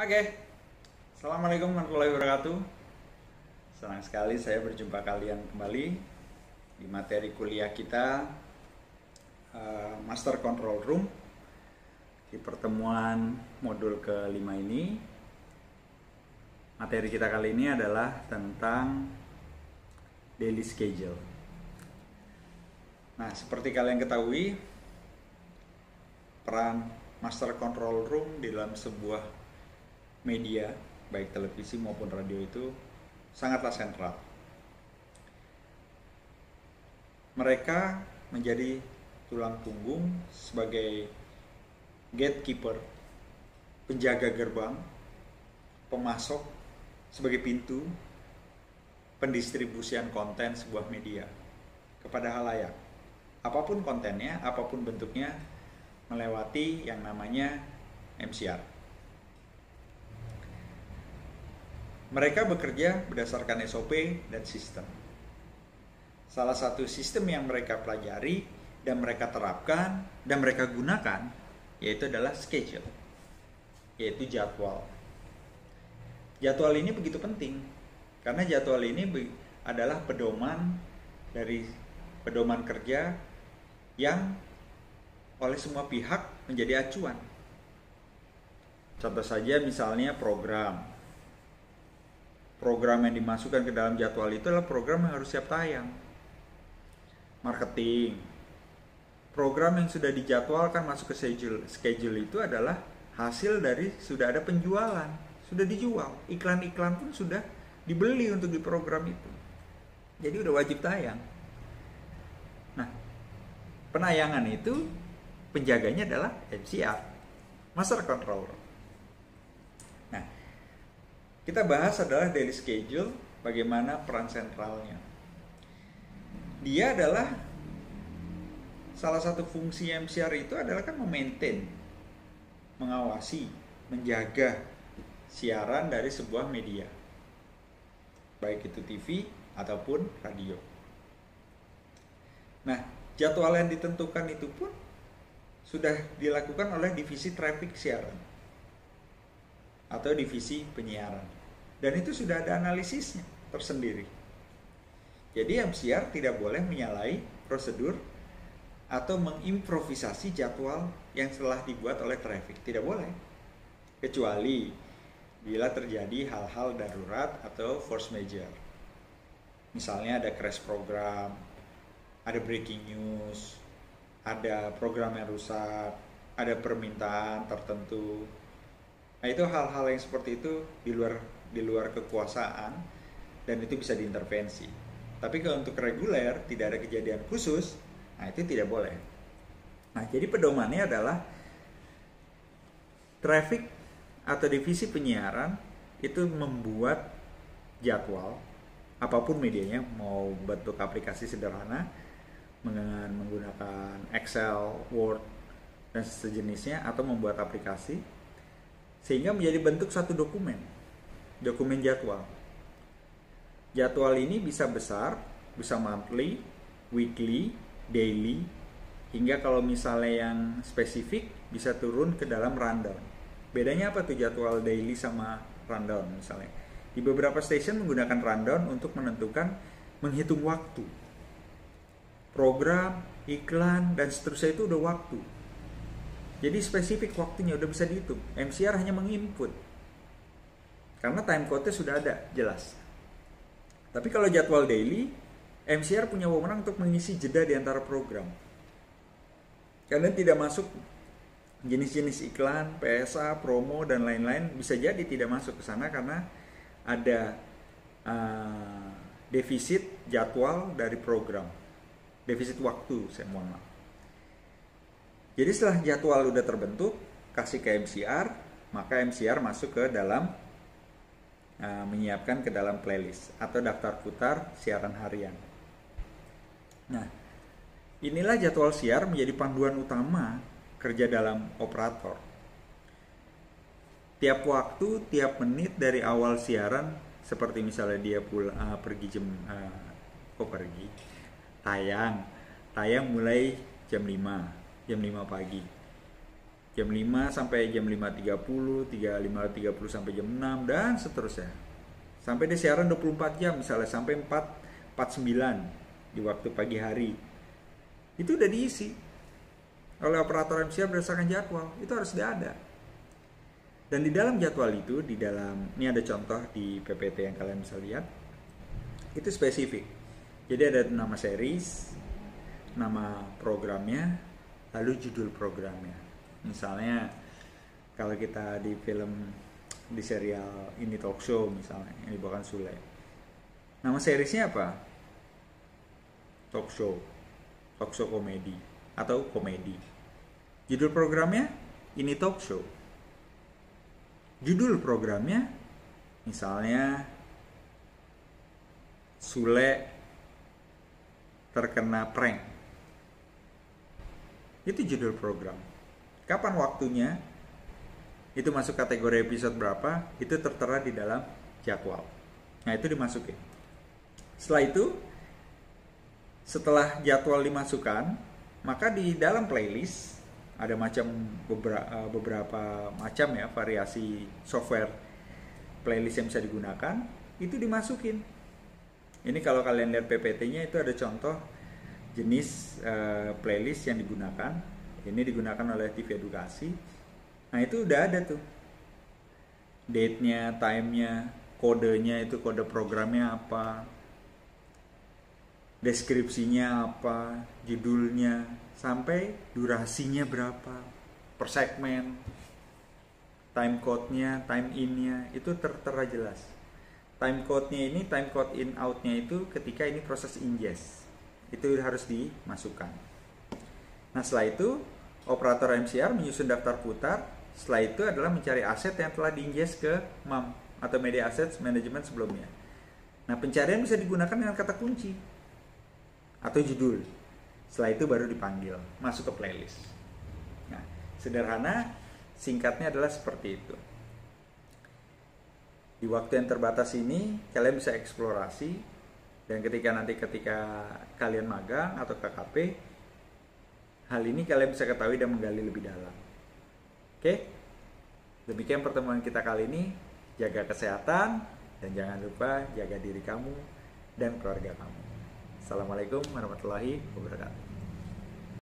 Oke, Assalamualaikum warahmatullahi wabarakatuh. Senang sekali saya berjumpa kalian kembali di materi kuliah kita Master Control Room. Di pertemuan modul ke-5 ini, materi kita kali ini adalah tentang daily schedule. Nah, seperti kalian ketahui, peran Master Control Room di dalam sebuah media, baik televisi maupun radio, itu sangatlah sentral. Mereka menjadi tulang punggung sebagai gatekeeper, penjaga gerbang, pemasok, sebagai pintu pendistribusian konten sebuah media kepada halayak. Apapun kontennya, apapun bentuknya, melewati yang namanya MCR. Mereka bekerja berdasarkan SOP dan sistem. Salah satu sistem yang mereka pelajari dan mereka terapkan dan mereka gunakan yaitu adalah schedule, yaitu jadwal. Jadwal ini begitu penting karena jadwal ini adalah pedoman kerja yang oleh semua pihak menjadi acuan. Contoh saja misalnya program yang dimasukkan ke dalam jadwal itu adalah program yang harus siap tayang. Marketing, program yang sudah dijadwalkan masuk ke schedule itu adalah hasil dari sudah ada penjualan, sudah dijual, iklan-iklan pun sudah dibeli untuk di program itu, jadi udah wajib tayang. Nah, penayangan itu penjaganya adalah MCR, Master Control. Nah, kita bahas adalah daily schedule, bagaimana peran sentralnya. Dia adalah salah satu fungsi MCR itu adalah kan memaintain, mengawasi, menjaga siaran dari sebuah media, baik itu TV ataupun radio. Nah, jadwal yang ditentukan itu pun sudah dilakukan oleh divisi traffic siaran atau divisi penyiaran, dan itu sudah ada analisisnya tersendiri. Jadi MCR tidak boleh menyalahi prosedur atau mengimprovisasi jadwal yang telah dibuat oleh traffic, tidak boleh, kecuali bila terjadi hal-hal darurat atau force majeure. Misalnya ada crash program, ada breaking news, ada program yang rusak, ada permintaan tertentu. Nah, itu hal-hal yang seperti itu di luar kekuasaan dan itu bisa diintervensi. Tapi kalau untuk reguler tidak ada kejadian khusus, nah itu tidak boleh. Nah, jadi pedomannya adalah traffic atau divisi penyiaran itu membuat jadwal apapun medianya, mau bentuk aplikasi sederhana menggunakan Excel, Word, dan sejenisnya, atau membuat aplikasi sehingga menjadi bentuk satu dokumen jadwal. Jadwal ini bisa besar, bisa monthly, weekly, daily, hingga kalau misalnya yang spesifik bisa turun ke dalam rundown. Bedanya apa tuh jadwal daily sama rundown? Misalnya di beberapa stasiun menggunakan rundown untuk menghitung waktu, program, iklan, dan seterusnya itu udah waktu. Jadi spesifik waktunya udah bisa dihitung. MCR hanya menginput karena time code-nya sudah ada, jelas. Tapi kalau jadwal daily, MCR punya wewenang untuk mengisi jeda di antara program. Kalian tidak masuk jenis-jenis iklan, PSA, promo, dan lain-lain, bisa jadi tidak masuk ke sana karena ada defisit jadwal dari program, defisit waktu, saya mohon maaf. Jadi setelah jadwal udah terbentuk, kasih ke MCR, maka MCR masuk ke dalam menyiapkan ke dalam playlist atau daftar putar siaran harian. Nah, inilah jadwal siar menjadi panduan utama kerja dalam operator. Tiap waktu, tiap menit dari awal siaran, seperti misalnya dia tayang mulai jam 5 pagi. Jam 5 sampai jam 5.30, 5.30 sampai jam 6, dan seterusnya. Sampai dia siaran 24 jam, misalnya sampai 4.49 di waktu pagi hari. Itu udah diisi oleh operator MCR berdasarkan jadwal. Itu harus ada. Dan di dalam jadwal itu, ini ada contoh di PPT yang kalian bisa lihat. Itu spesifik. Jadi ada nama series, nama programnya, lalu judul programnya. Misalnya kalau kita di film, di serial Ini Talk Show misalnya, yang dibawakan Sule, nama seriesnya apa? Talk show komedi atau komedi. Judul programnya Ini Talk Show. Judul programnya misalnya Sule terkena prank. Itu judul program. Kapan waktunya, itu masuk kategori episode berapa, itu tertera di dalam jadwal. Nah, itu dimasukin. Setelah jadwal dimasukkan, maka di dalam playlist ada beberapa macam ya variasi software playlist yang bisa digunakan, itu dimasukin. Ini kalau kalian lihat PPT-nya itu ada contoh jenis playlist yang digunakan. Ini digunakan oleh TV Edukasi. Nah, itu udah ada tuh date-nya, time-nya, kodenya, itu kode programnya apa, deskripsinya apa, judulnya, sampai durasinya berapa per segmen, time code-nya, time in-nya, itu tertera jelas. Time code-nya ini, time code in out-nya itu ketika ini proses ingest, itu harus dimasukkan. Nah, setelah itu operator MCR menyusun daftar putar. Setelah itu adalah mencari aset yang telah diingest ke MAM atau Media Assets Management sebelumnya. Nah, pencarian bisa digunakan dengan kata kunci atau judul. Setelah itu baru dipanggil, masuk ke playlist. Nah, sederhana, singkatnya adalah seperti itu. Di waktu yang terbatas ini, kalian bisa eksplorasi, dan ketika kalian magang atau KKP, hal ini kalian bisa ketahui dan menggali lebih dalam. Oke? Demikian pertemuan kita kali ini. Jaga kesehatan, dan jangan lupa jaga diri kamu dan keluarga kamu. Assalamualaikum warahmatullahi wabarakatuh.